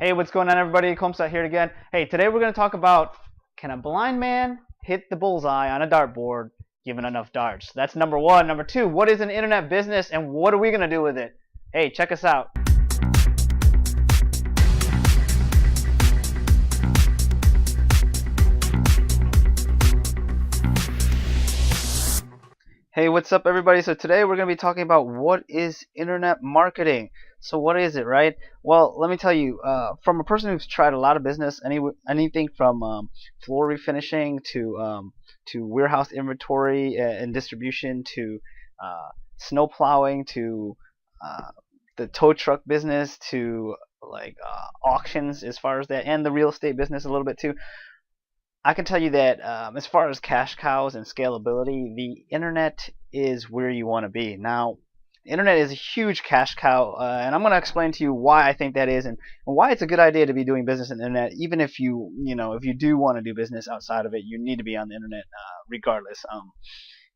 Hey, what's going on, everybody? Comsat here again. Hey, today we're going to talk about, can a blind man hit the bullseye on a dartboard given enough darts? That's number one. Number two, what is an internet business and what are we going to do with it? Hey, check us out. Hey, what's up, everybody? So today we're going to be talking about what is internet marketing. So what is it, right? Well, let me tell you, from a person who's tried a lot of business, anything from floor refinishing to warehouse inventory and distribution to snow plowing to uh, the tow truck business to like auctions as far as that, and the real estate business a little bit too. I can tell you that as far as cash cows and scalability, the internet is where you want to be. Now, the internet is a huge cash cow, and I'm going to explain to you why I think that is, and why it's a good idea to be doing business on the internet. Even if if you do want to do business outside of it, you need to be on the internet regardless.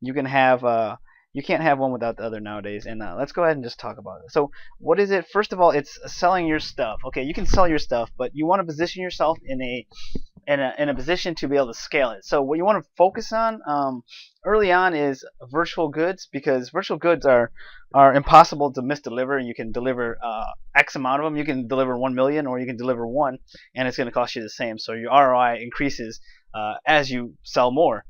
You can have you can't have one without the other nowadays. And let's go ahead and just talk about it. So, what is it? First of all, it's selling your stuff. Okay, you can sell your stuff, but you want to position yourself in a position to be able to scale it. So what you want to focus on early on is virtual goods, because virtual goods are impossible to misdeliver, and you can deliver X amount of them. You can deliver 1 million, or you can deliver one, and it's going to cost you the same. So your ROI increases as you sell more.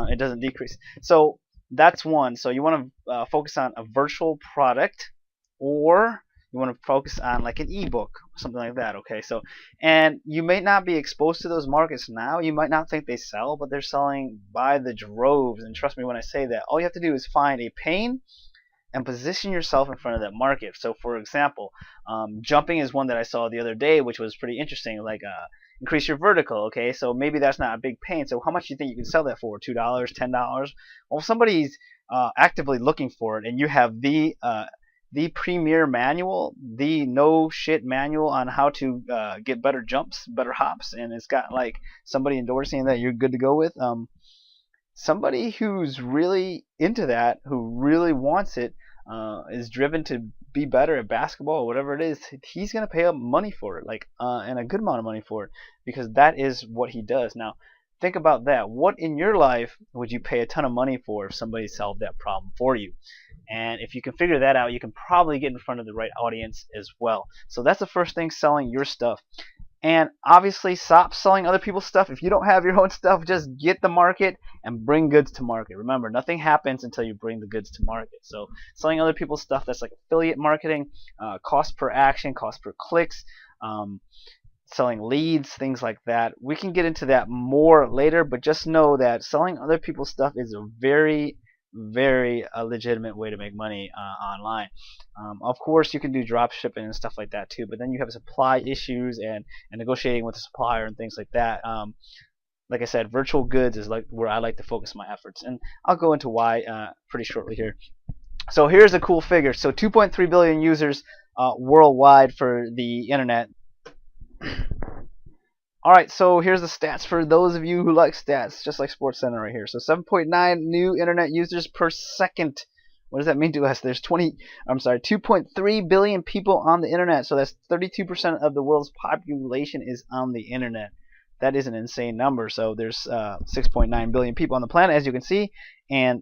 It doesn't decrease. So that's one. So you want to focus on a virtual product, or you want to focus on like an ebook, something like that. Okay, so and you may not be exposed to those markets now. You might not think they sell, but they're selling by the droves. And trust me when I say that. All you have to do is find a pain and position yourself in front of that market. So, for example, jumping is one that I saw the other day, which was pretty interesting. Like increase your vertical. Okay, so maybe that's not a big pain. So how much do you think you can sell that for? $2, $10? Well, if somebody's actively looking for it, and you have the premier manual, the no shit manual on how to get better jumps, better hops, and it's got like somebody endorsing that you're good to go with. Somebody who's really into that, who really wants it, is driven to be better at basketball or whatever it is, he's gonna pay up money for it, like and a good amount of money for it, because that is what he does. Now, think about that. What in your life would you pay a ton of money for if somebody solved that problem for you? And if you can figure that out, you can probably get in front of the right audience as well. So that's the first thing, selling your stuff. And obviously, stop selling other people's stuff. If you don't have your own stuff, just get the market and bring goods to market. Remember, nothing happens until you bring the goods to market. So selling other people's stuff, that's like affiliate marketing, cost per action, cost per clicks, selling leads, things like that. We can get into that more later, but just know that selling other people's stuff is a very legitimate way to make money online. Of course, you can do drop shipping and stuff like that too, but then you have supply issues and negotiating with the supplier and things like that. Like I said, virtual goods is like where I like to focus my efforts, and I'll go into why pretty shortly here. So here's a cool figure. So 2.3 billion users worldwide for the internet. Alright, so here's the stats for those of you who like stats, just like SportsCenter right here. So 7.9 new internet users per second. What does that mean to us? There's 2.3 billion people on the internet. So that's 32% of the world's population is on the internet. That is an insane number. So there's 6.9 billion people on the planet, as you can see, and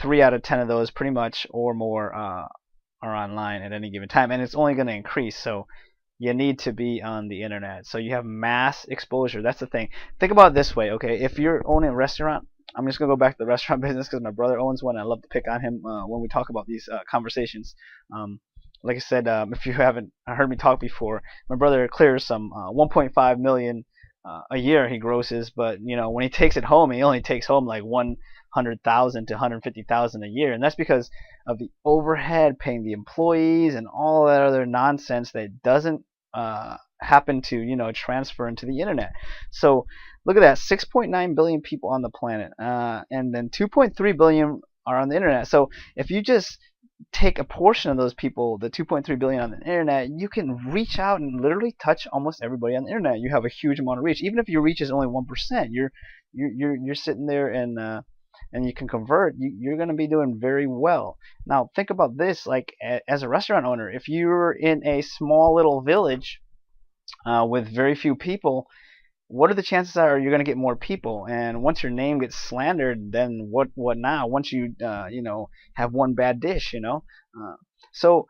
3 out of 10 of those, pretty much or more, are online at any given time, and it's only going to increase. So you need to be on the internet. So you have mass exposure. That's the thing. Think about it this way, okay? If you're owning a restaurant, I'm just going to go back to the restaurant business because my brother owns one. I love to pick on him when we talk about these conversations. Like I said, if you haven't heard me talk before, my brother clears some 1.5 million a year he grosses, but when he takes it home, he only takes home like 100,000 to 150,000 a year, and that's because of the overhead, paying the employees, and all that other nonsense that doesn't happen to transfer into the internet. So look at that, 6.9 billion people on the planet, and then 2.3 billion are on the internet. So if you just take a portion of those people, the 2.3 billion on the internet, you can reach out and literally touch almost everybody on the internet. You have a huge amount of reach. Even if your reach is only 1%, you're sitting there and you can convert. You're going to be doing very well. Now think about this, like as a restaurant owner, if you're in a small little village with very few people, what are the chances are you're going to get more people? And once your name gets slandered, then what now? Once you have one bad dish, so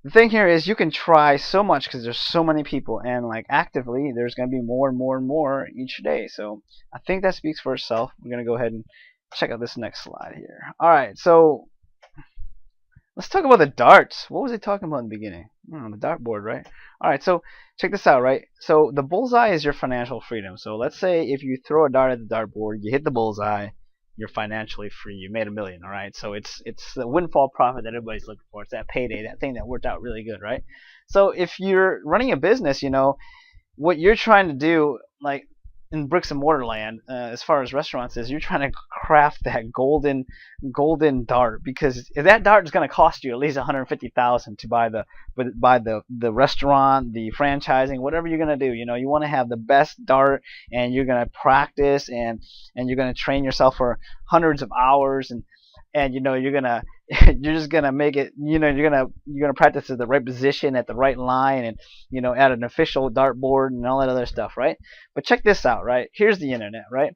the thing here is you can try so much because there's so many people, and like actively there's going to be more and more and more each day. So I think that speaks for itself. We're going to go ahead and check out this next slide here. All right, so let's talk about the darts. What was I talking about in the beginning? The dartboard, right? All right, so check this out, right? So the bullseye is your financial freedom. So let's say if you throw a dart at the dartboard, you hit the bullseye, you're financially free. You made $1 million, all right? So it's the windfall profit that everybody's looking for. It's that payday, that thing that worked out really good, right? So if you're running a business, what you're trying to do, like in bricks and mortar land, as far as restaurants is, you're trying to craft that golden dart, because if that dart is going to cost you at least 150,000 to buy the restaurant, the franchising, whatever you're going to do. You want to have the best dart, and you're going to practice, and you're going to train yourself for hundreds of hours, and you're gonna you're just gonna make it. You're gonna practice at the right position, at the right line, and at an official dartboard and all that other stuff, right? But check this out, right? Here's the internet, right?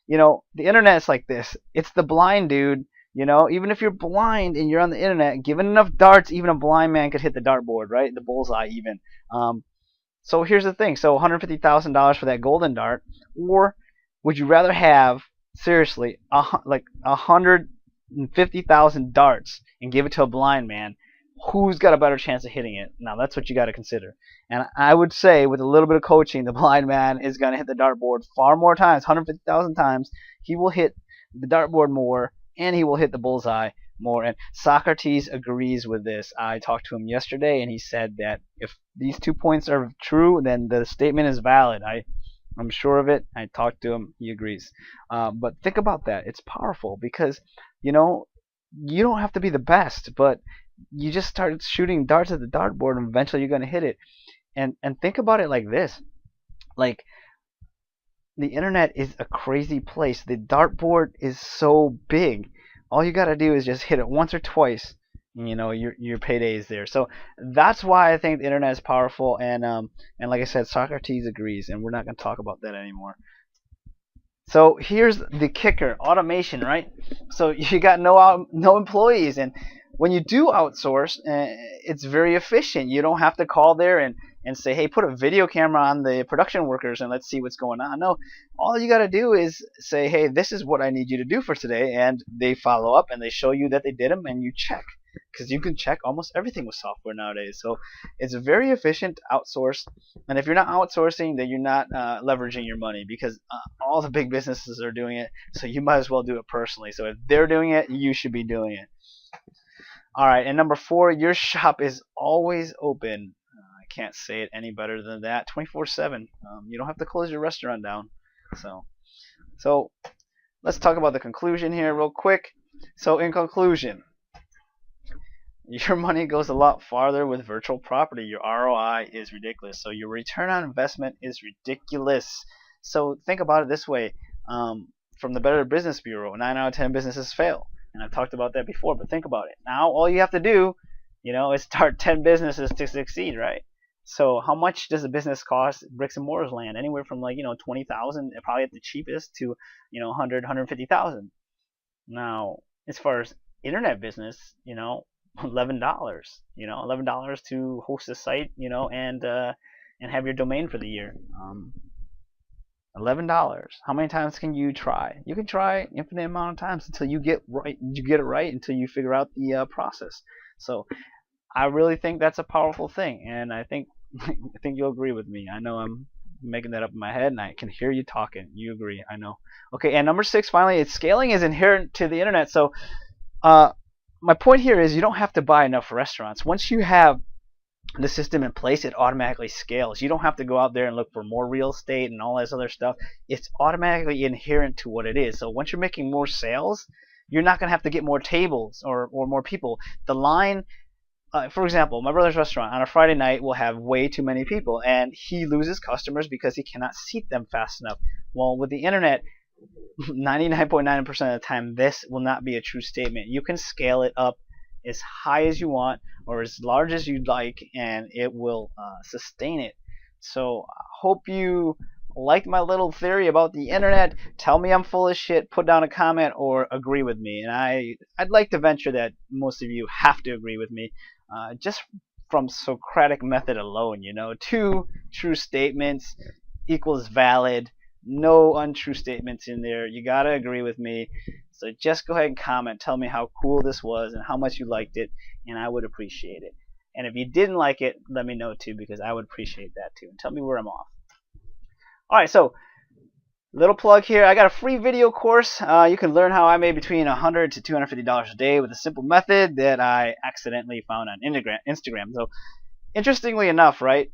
The internet's like this. It's the blind dude. Even if you're blind and you're on the internet, given enough darts, even a blind man could hit the dartboard, right? The bullseye, even. So here's the thing. So $150,000 for that golden dart, or would you rather have, seriously, like 150,000 darts and give it to a blind man? Who's got a better chance of hitting it? Now that's what you got to consider. And I would say, with a little bit of coaching, the blind man is going to hit the dartboard far more times, 150,000 times. He will hit the dartboard more, and he will hit the bullseye more. And Socrates agrees with this. I talked to him yesterday, and he said that if these 2 points are true, then the statement is valid. I'm sure of it. I talked to him. He agrees. But think about that. It's powerful because, you don't have to be the best, but you just start shooting darts at the dartboard, and eventually you're going to hit it. And think about it like this. Like, the internet is a crazy place. The dartboard is so big. All you got to do is just hit it once or twice. Your payday is there. So that's why I think the internet is powerful. And like I said, Socrates agrees, and we're not going to talk about that anymore. So here's the kicker: automation, right? So you got no employees, and when you do outsource, it's very efficient. You don't have to call there and say, hey, put a video camera on the production workers and let's see what's going on. No, all you got to do is say, hey, this is what I need you to do for today, and they follow up and they show you that they did them, and you check. Because you can check almost everything with software nowadays. So it's very efficient to outsource. And if you're not outsourcing, then you're not leveraging your money, because all the big businesses are doing it. So you might as well do it personally. So if they're doing it, you should be doing it. All right, and number 4, your shop is always open. I can't say it any better than that. 24/7. You don't have to close your restaurant down. So let's talk about the conclusion here real quick. So in conclusion, your money goes a lot farther with virtual property. Your ROI is ridiculous. So your return on investment is ridiculous. So think about it this way. From the Better Business Bureau, 9 out of 10 businesses fail. And I've talked about that before, but think about it. Now all you have to do, is start 10 businesses to succeed, right? So how much does a business cost bricks and mortars land? Anywhere from 20,000, probably at the cheapest, to 100, 150,000. Now, as far as internet business, $11. $11 to host a site, and have your domain for the year. $11. How many times can you try? You can try infinite amount of times until you get it right, until you figure out the process. So I really think that's a powerful thing, and I think you'll agree with me. I know I'm making that up in my head, and I can hear you talking. You agree, I know. Okay, and number 6, finally, is scaling is inherent to the internet. So my point here is you don't have to buy enough restaurants. Once you have the system in place, it automatically scales. You don't have to go out there and look for more real estate and all this other stuff. It's automatically inherent to what it is. So once you're making more sales, you're not going to have to get more tables or more people. The line, for example, my brother's restaurant on a Friday night will have way too many people, and he loses customers because he cannot seat them fast enough. Well, with the internet, 99.9% of the time, this will not be a true statement. You can scale it up as high as you want or as large as you'd like, and it will sustain it. So hope you liked my little theory about the internet. Tell me I'm full of shit, put down a comment, or agree with me. And I'd like to venture that most of you have to agree with me, just from Socratic method alone. Two true statements equals valid. No untrue statements in there. You gotta agree with me. So just go ahead and comment. Tell me how cool this was and how much you liked it, and I would appreciate it. And if you didn't like it, let me know too, because I would appreciate that too. And tell me where I'm off. Alright, so little plug here. I got a free video course. You can learn how I made between $100 to $250 a day with a simple method that I accidentally found on Instagram. So interestingly enough, right,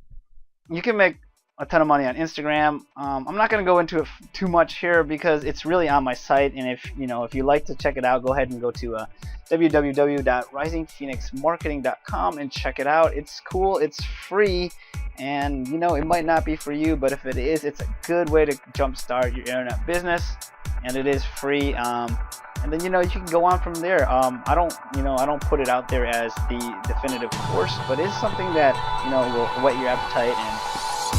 you can make a ton of money on Instagram. I'm not going to go into it too much here because it's really on my site, and if you like to check it out, go ahead and go to www.risingphoenixmarketing.com and check it out. It's cool, it's free, and it might not be for you, but if it is, it's a good way to jumpstart your internet business, and it is free. And then you can go on from there. I don't put it out there as the definitive course, but it's something that will whet your appetite and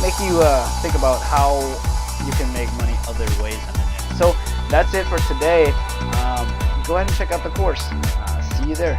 make you think about how you can make money other ways on the net. So that's it for today. Go ahead and check out the course. See you there.